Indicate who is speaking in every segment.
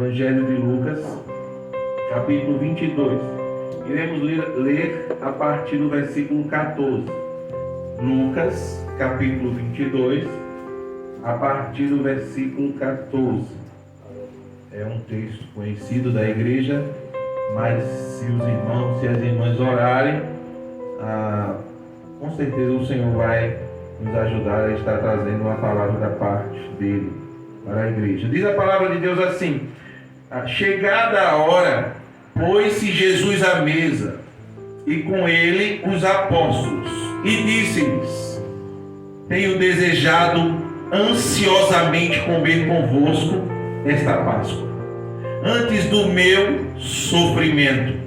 Speaker 1: Evangelho de Lucas, capítulo 22. Iremos ler a partir do versículo 14. Lucas, capítulo 22, a partir do versículo 14. É um texto conhecido da igreja, mas se os irmãos e as irmãs orarem, com certeza o Senhor vai nos ajudar a estar trazendo uma palavra da parte dele para a igreja. Diz a palavra de Deus assim: chegada a hora, pôs-se Jesus à mesa, e com ele os apóstolos, e disse-lhes: tenho desejado ansiosamente comer convosco esta Páscoa, antes do meu sofrimento,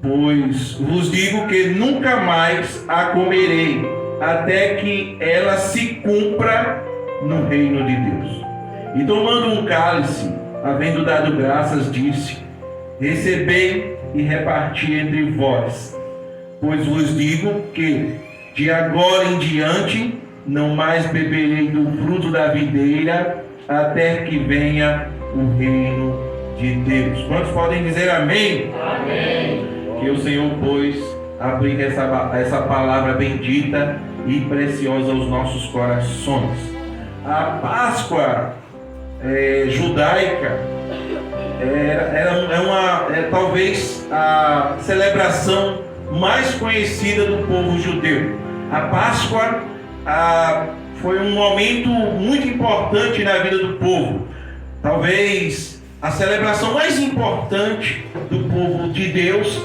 Speaker 1: pois vos digo que nunca mais a comerei, até que ela se cumpra no reino de Deus. E tomando um cálice, havendo dado graças, disse: recebei e reparti entre vós, pois vos digo que de agora em diante não mais beberei do fruto da videira, até que venha o reino de Deus. Quantos podem dizer amém? Amém. Que o Senhor, pois, aplique essa palavra bendita e preciosa aos nossos corações. A Páscoa judaica é talvez a celebração mais conhecida do povo judeu. A Páscoa foi um momento muito importante na vida do povo. Talvez a celebração mais importante do povo de Deus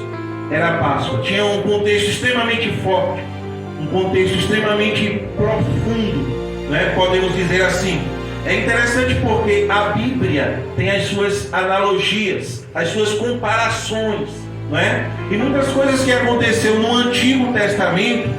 Speaker 1: era a Páscoa. Tinha um contexto extremamente forte, um contexto extremamente profundo, né? Podemos dizer assim. É interessante porque a Bíblia tem as suas analogias, as suas comparações, não é? E muitas coisas que aconteceu no Antigo Testamento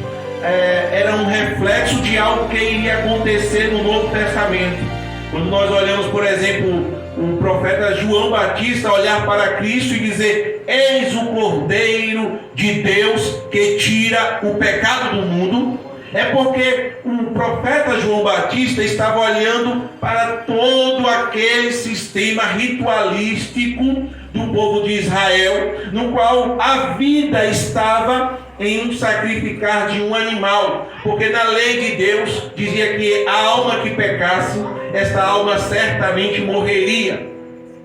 Speaker 1: era um reflexo de algo que iria acontecer no Novo Testamento. Quando nós olhamos, por exemplo, o profeta João Batista olhar para Cristo e dizer: eis o Cordeiro de Deus que tira o pecado do mundo, é porque o profeta João Batista estava olhando para todo aquele sistema ritualístico do povo de Israel, no qual a vida estava em um sacrificar de um animal, porque na lei de Deus dizia que a alma que pecasse, esta alma certamente morreria.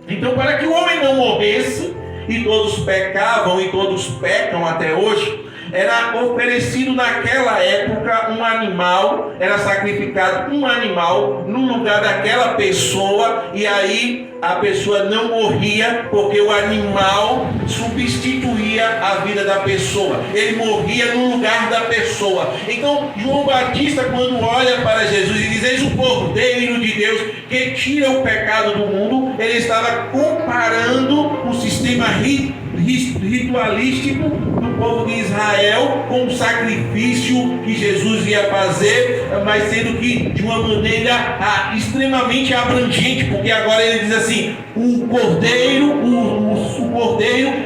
Speaker 1: Então, para que o homem não morresse, e todos pecavam e todos pecam até hoje, era oferecido naquela época um animal, era sacrificado um animal no lugar daquela pessoa, e aí a pessoa não morria, porque o animal substituía a vida da pessoa, ele morria no lugar da pessoa. Então João Batista, quando olha para Jesus e diz: eis o Cordeiro de Deus que tira o pecado do mundo, ele estava comparando o sistema ritualístico do povo de Israel com o sacrifício que Jesus ia fazer, mas sendo que de uma maneira extremamente abrangente, porque agora ele diz assim: o Cordeiro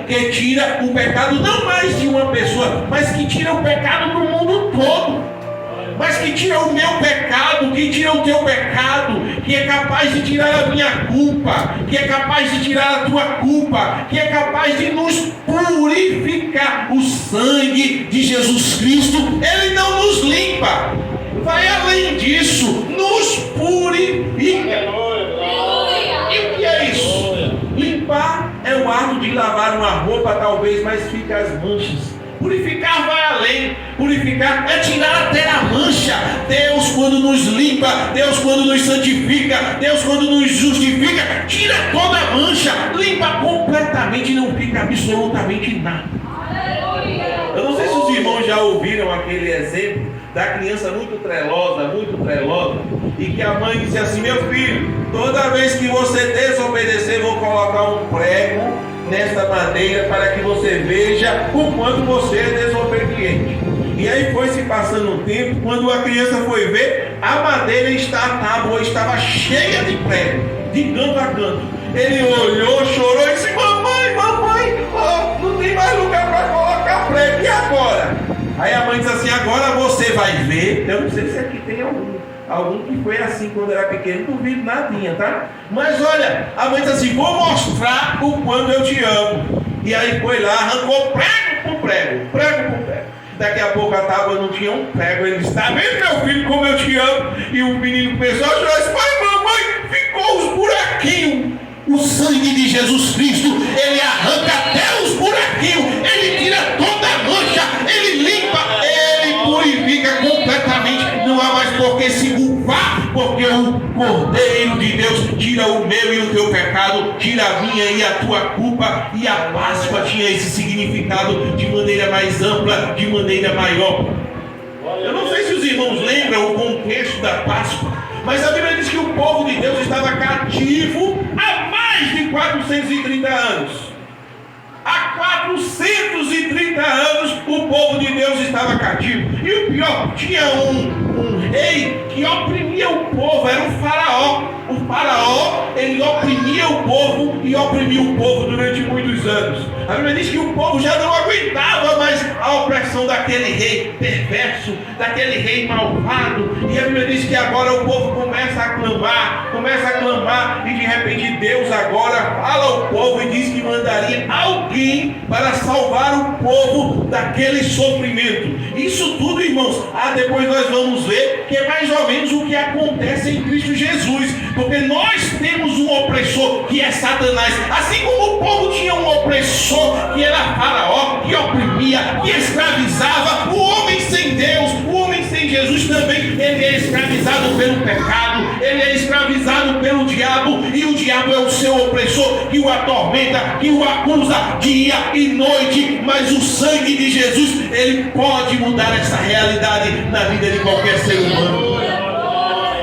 Speaker 1: que tira o pecado não mais de uma pessoa, mas que tira o pecado do mundo todo, mas que tira o meu pecado, que tira o teu pecado, que é capaz de tirar a minha culpa, que é capaz de tirar a tua culpa, que é capaz de nos purificar. O sangue de Jesus Cristo, ele não nos limpa, vai além disso, nos purifica. E o que é isso? Limpar é o ato de lavar uma roupa, talvez, mas fica as manchas. Purificar vai além. Purificar é tirar até a mancha. Deus, quando nos limpa, Deus, quando nos santifica, Deus, quando nos justifica, tira toda a mancha, limpa completamente, não fica absolutamente nada. Eu não sei se os irmãos já ouviram aquele exemplo da criança muito trelosa, e que a mãe disse assim: meu filho, toda vez que você desobedecer, vou colocar um prego nesta madeira para que você veja o quanto você é desobediente. E aí foi se passando um tempo, quando a criança foi ver, a madeira a tábua estava cheia de prego, de canto a canto. Ele olhou, chorou e disse: mamãe, não tem mais lugar para colocar prego, e agora? Aí a mãe disse assim: agora você vai ver. Eu não sei se aqui tem algum algum que foi assim quando era pequeno, duvido nadinha, tá? Mas olha, a mãe disse assim: vou mostrar o quanto eu te amo. E aí foi lá, arrancou prego por prego, prego por prego. Daqui a pouco a tábua não tinha um prego. Ele disse: tá vendo, meu filho, como eu te amo? E o menino começou a chorar e disse: pai, mamãe, ficou os buraquinhos. O sangue de Jesus Cristo, ele arranca até os buraquinhos, ele tira toda a mancha, ele limpa, ele purifica completamente. Não há mais por que se culpar, porque o Cordeiro de Deus tira o meu e o teu pecado, tira a minha e a tua culpa. E a Páscoa tinha esse significado de maneira mais ampla, de maneira maior. Eu não sei se os irmãos lembram o contexto da Páscoa, mas a Bíblia diz que o povo de Deus estava cativo há mais de 430 anos. Há 430 anos o povo de Deus estava cativo. E o pior, tinha um rei que oprimia o povo, era o faraó. O faraó, ele oprimia o povo e oprimiu o povo durante muitos anos. A Bíblia diz que o povo já não aguentava mais a opressão daquele rei perverso, daquele rei malvado. E a Bíblia diz que agora o povo começa a clamar, e de repente Deus agora fala ao povo e diz que mandaria alguém para salvar o povo daquele sofrimento. Isso tudo, irmãos, depois nós vamos ver que é mais ou menos o que acontece em Cristo Jesus. Porque nós temos um opressor que é Satanás. Assim como o povo tinha um opressor que era Faraó, que oprimia, que escravizava, o homem sem Deus, o homem sem Jesus também, ele é escravizado pelo pecado, ele é escravizado pelo diabo, e o diabo é o seu opressor que o atormenta, que o acusa dia e noite. Mas o sangue de Jesus, ele pode mudar essa realidade na vida de qualquer ser humano.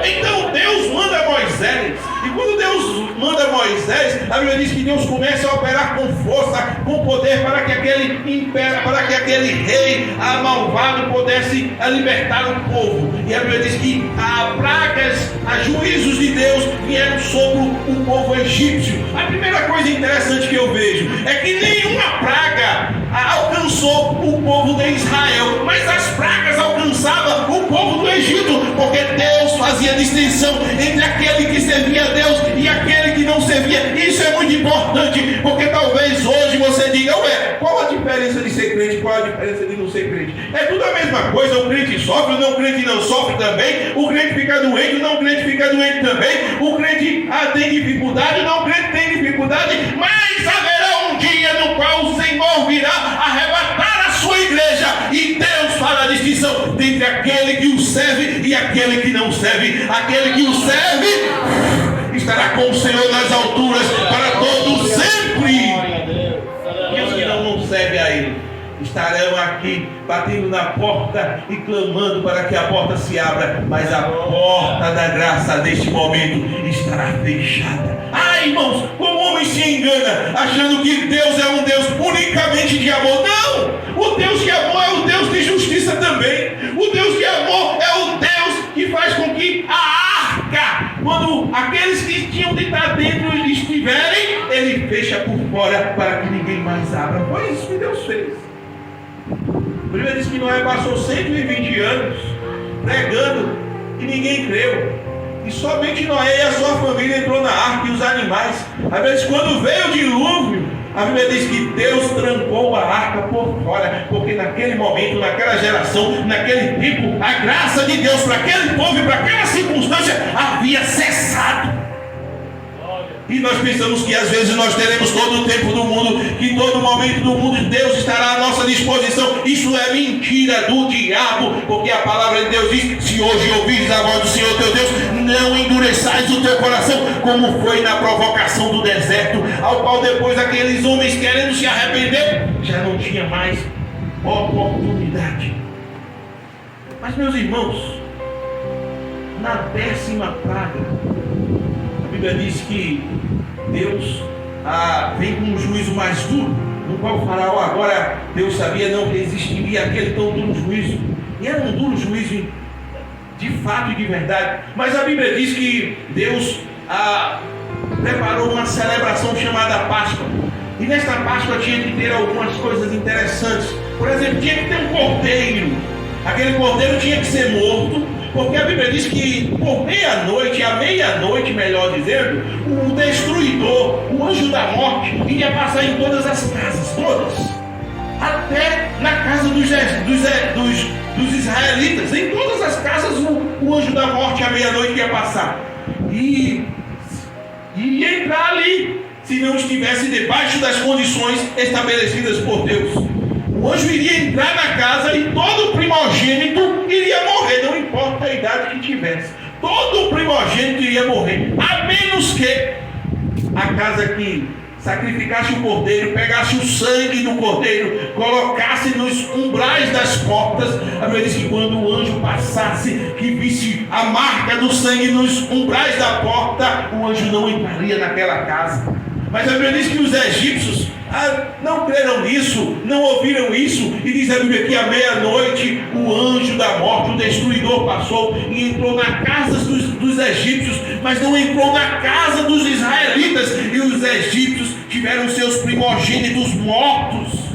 Speaker 1: Então Deus manda Moisés, e quando Deus manda Moisés, a Bíblia diz que Deus começa a operar com força, com poder, para que aquele rei malvado pudesse libertar o povo. E a Bíblia diz que pragas, juízos de Deus vieram sobre o povo egípcio. A primeira coisa interessante que eu vejo é que nenhuma praga alcançou o povo de Israel, mas as pragas alcançavam o povo do Egito, porque Deus fazia distinção entre aquele que servia a Deus e aquele que não servia. Isso é muito importante, porque talvez hoje você diga: ué, qual a diferença de ser crente, qual a diferença de não ser crente? É tudo a mesma coisa. O crente sofre, o não crente não sofre também. O crente fica doente, o não crente fica doente também. O crente tem dificuldade, o não crente tem dificuldade. Mas haverá um dia no qual o Senhor virá arrebatar a sua igreja, e Deus fará a distinção entre aquele que o serve e aquele que não serve. Aquele que o serve estará com o Senhor nas alturas para todo sempre, e os que não servem a Ele estarão aqui batendo na porta e clamando para que a porta se abra, mas a porta da graça neste momento estará fechada. Irmãos, como o homem se engana achando que Deus é um Deus unicamente de amor. Não! O Deus de amor é o Deus de justiça também. O Deus de amor é o Deus que faz com que a arca, quando aqueles que tinham de estar dentro estiverem, ele fecha por fora para que ninguém mais abra. Foi isso que Deus fez. A Bíblia diz que Noé passou 120 anos pregando e ninguém creu. E somente Noé e a sua família entrou na arca, e os animais. Às vezes, quando veio o dilúvio, a Bíblia diz que Deus trancou a arca por fora, porque naquele momento, naquela geração, naquele tempo, a graça de Deus para aquele povo e para aquela circunstância havia cessado. E nós pensamos que às vezes nós teremos todo o tempo do mundo, que todo momento do mundo Deus estará à nossa disposição. Isso é mentira do diabo, porque a palavra de Deus diz: se hoje ouvires a voz do Senhor teu Deus, não endureçais o teu coração, como foi na provocação do deserto, ao qual depois aqueles homens, querendo se arrepender, já não tinha mais oportunidade. Mas, meus irmãos, na 10ª praga, a Bíblia diz que Deus vem com um juízo mais duro, no qual o faraó agora, Deus sabia não que existiria aquele tão duro juízo. E era um duro juízo de fato e de verdade. Mas a Bíblia diz que Deus preparou uma celebração chamada Páscoa. E nesta Páscoa tinha que ter algumas coisas interessantes. Por exemplo, tinha que ter um cordeiro. Aquele cordeiro tinha que ser morto, Porque a Bíblia diz que por meia-noite, à meia-noite, melhor dizendo, o destruidor, o anjo da morte, iria passar em todas as casas, todas. Até na casa dos israelitas. Em todas as casas o anjo da morte à meia-noite ia passar. E ia entrar ali, se não estivesse debaixo das condições estabelecidas por Deus. O anjo iria entrar na casa e todo primogênito iria morrer, não importa a idade que tivesse. Todo primogênito iria morrer, a menos que a casa que sacrificasse o cordeiro, pegasse o sangue do cordeiro, colocasse nos umbrais das portas. A Bíblia diz que quando o anjo passasse, que visse a marca do sangue nos umbrais da porta, o anjo não entraria naquela casa. Mas a Bíblia diz que os egípcios não creram nisso, não ouviram isso, e diz a Bíblia que à meia-noite o anjo da morte, o destruidor, passou e entrou na casa dos egípcios, mas não entrou na casa dos israelitas, e os egípcios tiveram seus primogênitos mortos.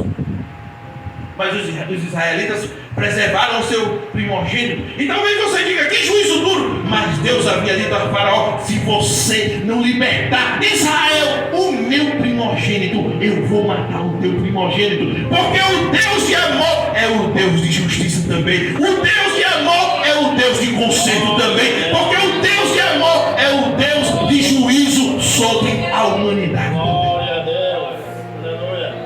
Speaker 1: Mas os israelitas preservaram o seu primogênito. E talvez você diga, que juízo duro. Mas Deus havia dito a Faraó: se você não libertar Israel, o meu primogênito, eu vou matar o teu primogênito. Porque o Deus de amor é o Deus de justiça também. O Deus de amor é o Deus de conserto também. Porque o Deus de amor é o Deus de juízo sobre a humanidade.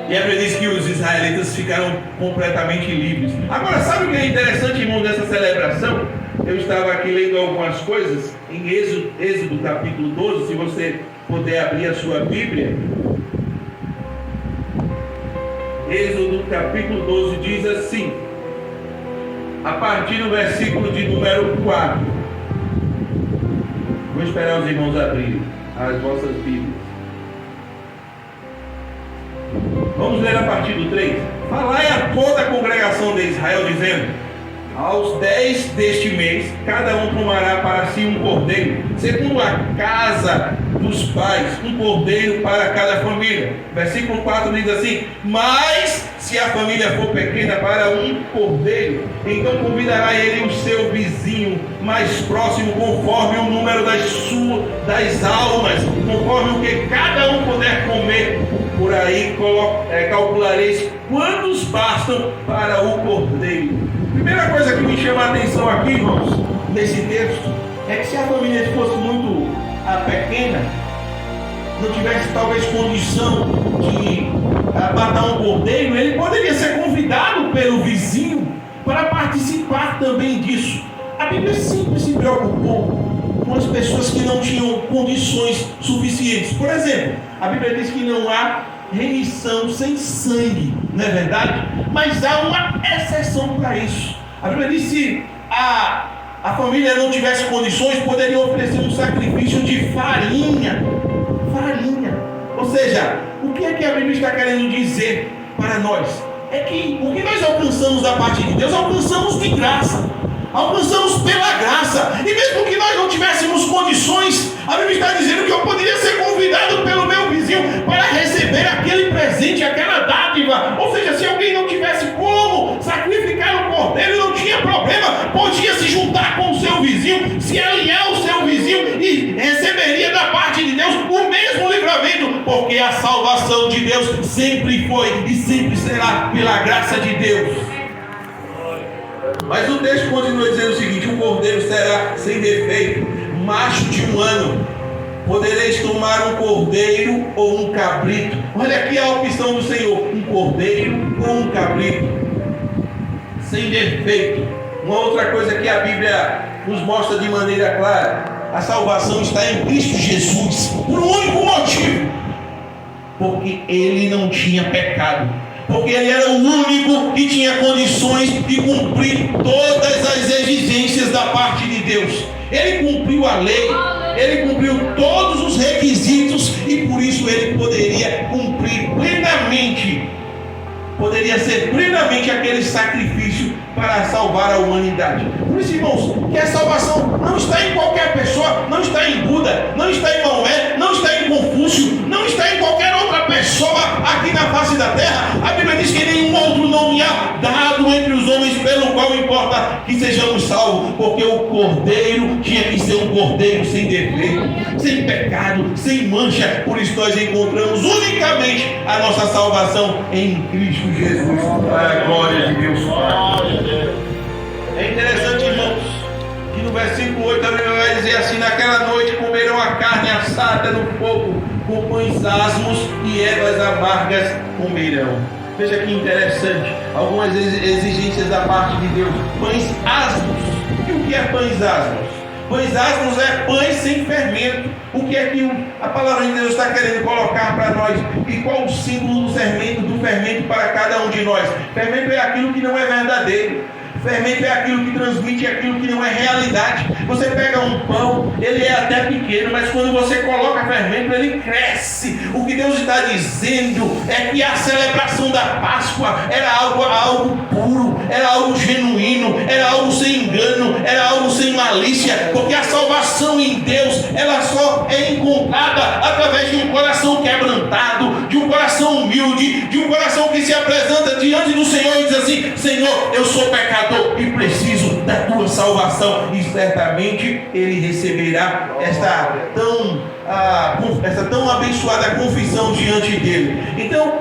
Speaker 1: E a Bíblia diz que os israelitas ficaram completamente livres. Agora, sabe o que é interessante, irmão, dessa celebração? Eu estava aqui lendo algumas coisas em Êxodo capítulo 12, se você puder abrir a sua Bíblia. Êxodo capítulo 12 diz assim, a partir do versículo de número 4. Vou esperar os irmãos abrirem as vossas Bíblias. Vamos ler a partir do 3. Falai a toda a congregação de Israel, dizendo: aos 10 deste mês, cada um tomará para si um cordeiro, segundo a casa dos pais, um cordeiro para cada família. Versículo 4 diz assim: mas se a família for pequena, para um cordeiro, então convidará ele o seu vizinho mais próximo, conforme o número das almas, conforme o que cada um puder comer. Por aí calculareis quantos bastam para o cordeiro. Primeira coisa que me chama a atenção aqui, irmãos, nesse texto, é que se a família fosse muito pequena, não tivesse talvez condição de matar um cordeiro, ele poderia ser convidado pelo vizinho para participar também disso. A Bíblia sempre se preocupou com as pessoas que não tinham condições suficientes. Por exemplo, a Bíblia diz que não há remissão sem sangue, não é verdade? Mas há uma exceção para isso. A Bíblia diz que se a família não tivesse condições, poderia oferecer um sacrifício de farinha. Ou seja, o que é que a Bíblia está querendo dizer para nós? É que o que nós alcançamos da parte de Deus, alcançamos de graça. Alcançamos pela graça. E mesmo que nós não tivéssemos condições, a Bíblia está dizendo que eu poderia ser convidado pelo meu vizinho para receber aquele presente, aquela dádiva. Ou seja, se alguém não tivesse como sacrificar o cordeiro, não tinha problema, podia se juntar com o seu vizinho, se alinhar ao seu vizinho e receberia da parte de Deus o mesmo livramento, porque a salvação de Deus sempre foi e sempre será pela graça de Deus. Mas o texto continua dizendo o seguinte: um cordeiro será sem defeito, macho de 1 ano. Podereis tomar um cordeiro ou um cabrito. Olha aqui a opção do Senhor: um cordeiro ou um cabrito, sem defeito. Uma outra coisa que a Bíblia nos mostra de maneira clara: a salvação está em Cristo Jesus, por um único motivo: porque Ele não tinha pecado. Porque ele era o único que tinha condições de cumprir todas as exigências da parte de Deus. Ele cumpriu a lei, ele cumpriu todos os requisitos e por isso ele poderia cumprir plenamente, poderia ser plenamente aquele sacrifício para salvar a humanidade. Por isso, irmãos, que a salvação não está em qualquer pessoa, não está em Buda, não está em Maomé, não está em Confúcio, não está em qualquer outra pessoa aqui na face da terra. A Bíblia diz que nenhum outro nome há dado entre os homens pelo qual importa que sejamos salvos, porque o cordeiro tinha que ser um cordeiro sem defeito, sem pecado, sem mancha. Por isso nós encontramos unicamente a nossa salvação em Cristo Jesus. A glória de Deus. É interessante, irmãos, que no versículo 8 a Bíblia vai dizer assim: naquela noite comerão a carne assada no fogo, com pães asmos e ervas amargas comerão. Veja que interessante, algumas exigências da parte de Deus. Pães asmos. E o que é pães asmos? Pães asmos é pães sem fermento. O que é que a palavra de Deus está querendo colocar para nós? E qual o símbolo do fermento para cada um de nós? Fermento é aquilo que não é verdadeiro. Fermento é aquilo que transmite aquilo que não é realidade. Você pega um pão, ele é até pequeno, mas quando você coloca fermento, ele cresce. O que Deus está dizendo é que a celebração da Páscoa era algo puro, era algo genuíno, era algo sem engano, era algo sem malícia, porque a salvação em Deus, ela só é encontrada através de um coração quebrantado, de um coração humilde, de um coração que se apresenta diante do Senhor e diz assim: Senhor, eu sou pecador e preciso da tua salvação. E certamente ele receberá esta tão abençoada confissão diante dele. Então,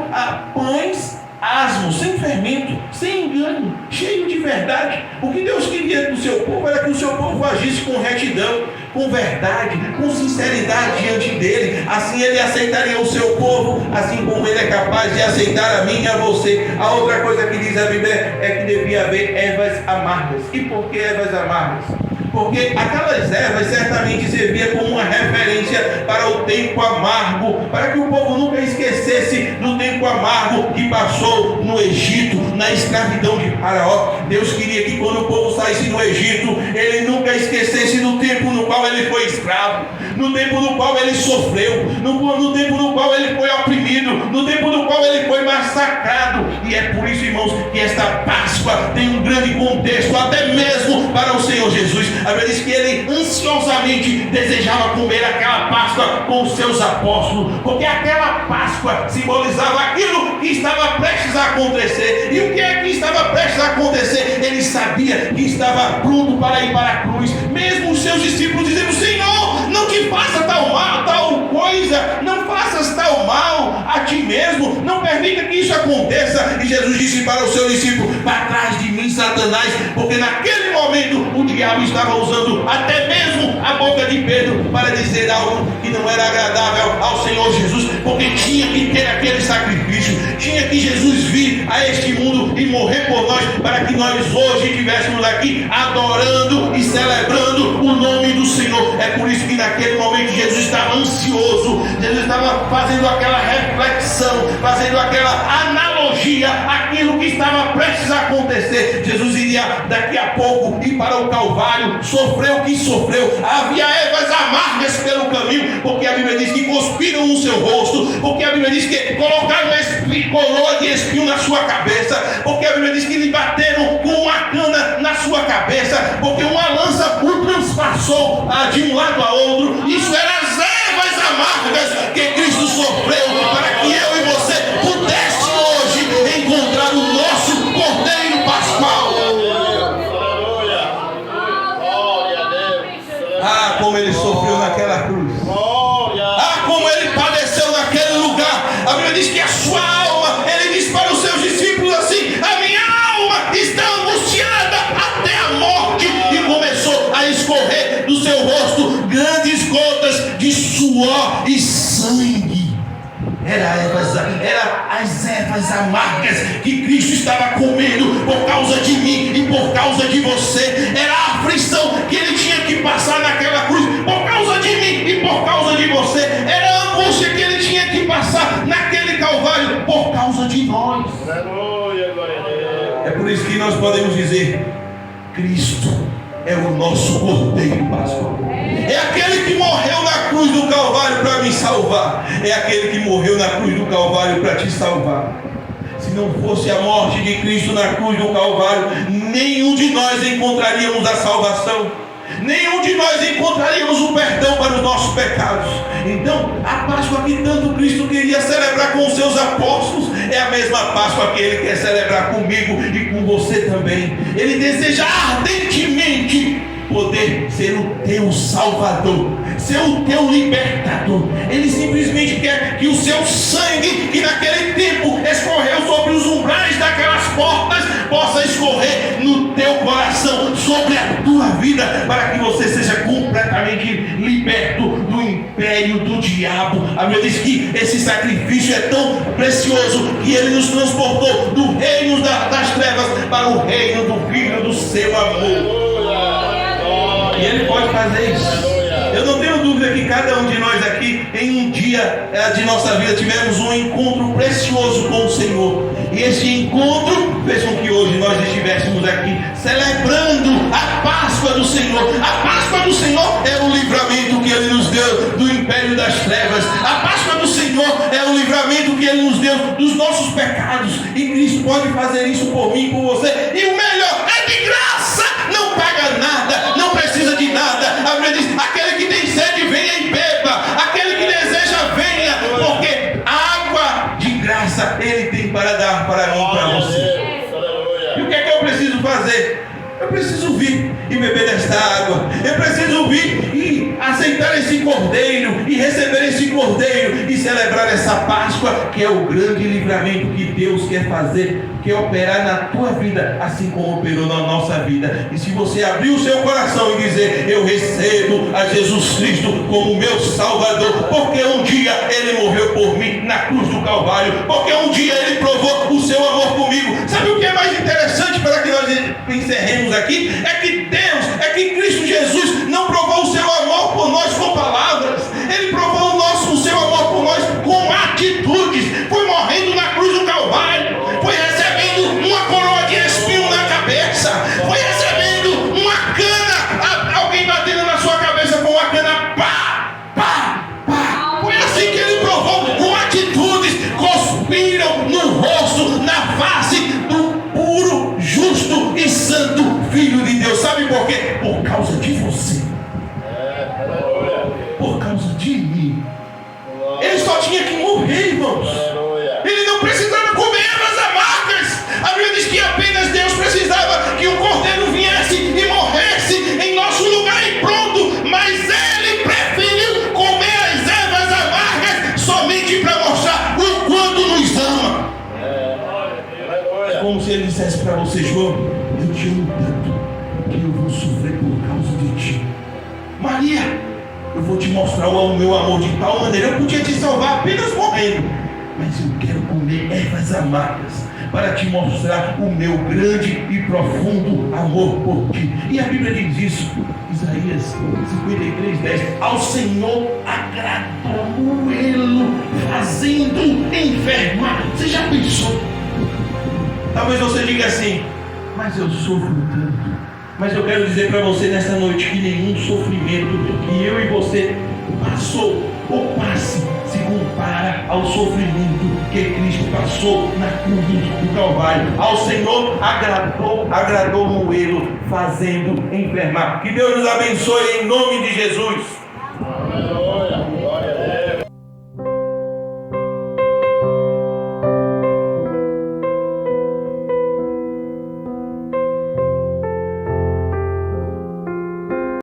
Speaker 1: pães asmos, sem fermento, sem engano, cheio de verdade. O que Deus queria do seu povo era que o seu povo agisse com retidão, com verdade, com sinceridade diante dele. Assim ele aceitaria o seu povo, assim como ele é capaz de aceitar a mim e a você. A outra coisa que diz a Bíblia é que devia haver ervas amargas. E por que ervas amargas? Porque aquelas ervas certamente serviam como uma referência para o tempo amargo, para que o povo nunca esquecesse do tempo amargo que passou no Egito, na escravidão de Faraó. Deus queria que quando o povo saísse do Egito, ele nunca esquecesse do tempo no qual ele foi escravo, no tempo no qual ele sofreu, no tempo no qual ele foi oprimido, no tempo no qual ele foi massacrado. E é por isso, irmãos, que esta Páscoa tem um grande contexto, até mesmo para o Senhor Jesus. A Bíblia diz que ele ansiosamente desejava comer aquela Páscoa com os seus apóstolos, porque aquela Páscoa simbolizava aquilo que estava prestes a acontecer. E o que é que estava prestes a acontecer? Ele sabia que estava pronto para ir para a cruz. Mesmo os seus discípulos dizendo: Senhor, não te faça tal mal, tal coisa, não faças tal mal a ti mesmo, não permita que isso aconteça. E Jesus disse para o seu discípulo: para trás de mim, Satanás, porque naquele momento o diabo estava usando até mesmo a boca de Pedro para dizer algo que não era agradável ao Senhor Jesus, porque tinha que ter aquele sacrifício, tinha que Jesus vir a este mundo e morrer por nós, para que nós hoje estivéssemos aqui adorando e celebrando o nome do Senhor. É por isso que naquele momento Jesus estava ansioso, Jesus estava fazendo aquela reflexão, fazendo aquela analogia àquilo que estava prestes a acontecer. Jesus iria daqui a pouco ir para o Calvário, sofreu o que sofreu. Havia ervas amargas pelo caminho, porque a Bíblia diz que cuspiram no seu rosto, porque a Bíblia diz que colocaram coroa de espinho na sua cabeça, porque a Bíblia diz que lhe bateram com uma cana na sua cabeça, porque uma lança o transpassou de um lado a outro. Isso eram as ervas amargas que Cristo sofreu para que eu e você pudesse hoje encontrar o nosso Cordeiro Pascual. Ah, como ele sofreu naquela cruz. Ah, como ele padeceu naquele lugar. A Bíblia diz que a sua alma, ele diz para os seus discípulos assim: a minha alma está angustiada até a morte. E começou a escorrer do seu rosto grandes gotas de suor e sangue. Era as ervas amargas que Cristo estava comendo por causa de mim e por causa de você. Era a aflição que ele tinha que passar naquela cruz por causa de mim e por causa de você. Era a angústia que ele tinha que passar naquele Calvário por causa de nós. É por isso que nós podemos dizer: Cristo é o nosso Cordeiro Pascual. É aquele que morreu na cruz do Calvário para me salvar. É aquele que morreu na cruz do Calvário para te salvar. Se não fosse a morte de Cristo na cruz do Calvário, nenhum de nós encontraríamos a salvação. Nenhum de nós encontraríamos o perdão para os nossos pecados. Então, a Páscoa que tanto Cristo queria celebrar com os seus apóstolos é a mesma Páscoa que Ele quer celebrar comigo e com você também. Ele deseja ardentemente poder ser o teu Salvador, ser o teu libertador. Ele simplesmente quer que o seu sangue, que naquele tempo escorreu sobre os umbrais daquelas portas, possa escorrer no teu coração, sobre a tua vida, para que você seja completamente liberto do império do diabo. A Bíblia diz que esse sacrifício é tão precioso que ele nos transportou do reino das trevas para o reino do Filho do seu amor. E Ele pode fazer isso. Eu não tenho dúvida que cada um de nós aqui, em um dia de nossa vida, tivemos um encontro precioso com o Senhor. E esse encontro fez com que hoje nós estivéssemos aqui celebrando a Páscoa do Senhor. A Páscoa do Senhor é o livramento que Ele nos deu do império das trevas. A Páscoa do Senhor é o livramento que Ele nos deu dos nossos pecados. E Cristo pode fazer isso por mim e por você. E o melhor, é de graça, não paga nada, não precisa de nada. A Bíblia diz: aquele que tem sede, venha e beba. Aquele que deseja, venha, porque água de graça Ele tem para dar para mim e para você. E o que é que eu preciso fazer? Eu preciso vir e beber desta água. Eu preciso vir e aceitar esse cordeiro, e receber esse cordeiro, e celebrar essa Páscoa, que é o grande livramento que Deus quer fazer, que é operar na tua vida, assim como operou na nossa vida. E se você abrir o seu coração e dizer: eu recebo a Jesus Cristo como meu Salvador, porque um dia Ele morreu por mim na cruz do Calvário, porque um dia Ele provou o seu amor comigo. Sabe o que é mais interessante, para que nós encerremos aqui? É que Cristo Jesus não provou o seu amor por nós com palavras. Ele provou o seu amor por nós com atitudes. Foi morrendo na cruz do Calvário, foi recebendo uma coroa de espinho na cabeça, foi recebendo uma cana, alguém batendo na sua cabeça com uma cana, pá, pá, pá. Foi assim que Ele provou, com atitudes. Cuspiram no rosto, na face do puro, justo e santo Filho de Deus. Sabe por quê? Por causa de você, por causa de mim. Ele só tinha que morrer, irmãos. Ele não precisava comer ervas amargas. A Bíblia diz que apenas Deus precisava que o cordeiro viesse e morresse em nosso lugar e pronto. Mas Ele preferiu comer as ervas amargas somente para mostrar o quanto nos ama. É como se Ele dissesse para você: João, eu te amo tanto que eu vou sofrer por causa de ti. Maria, eu vou te mostrar o meu amor de tal maneira. Eu podia te salvar apenas morrendo, mas eu quero comer ervas amargas para te mostrar o meu grande e profundo amor por ti. E a Bíblia diz isso, Isaías 53:10: ao Senhor agradou o moê-lo, fazendo enfermar. Você já pensou? Talvez você diga assim: mas eu sofro tanto. Mas eu quero dizer para você nesta noite que nenhum sofrimento que eu e você passou ou passe se compara ao sofrimento que Cristo passou na cruz do Calvário. Ao Senhor agradou moê-lo, fazendo enfermar. Que Deus nos abençoe em nome de Jesus.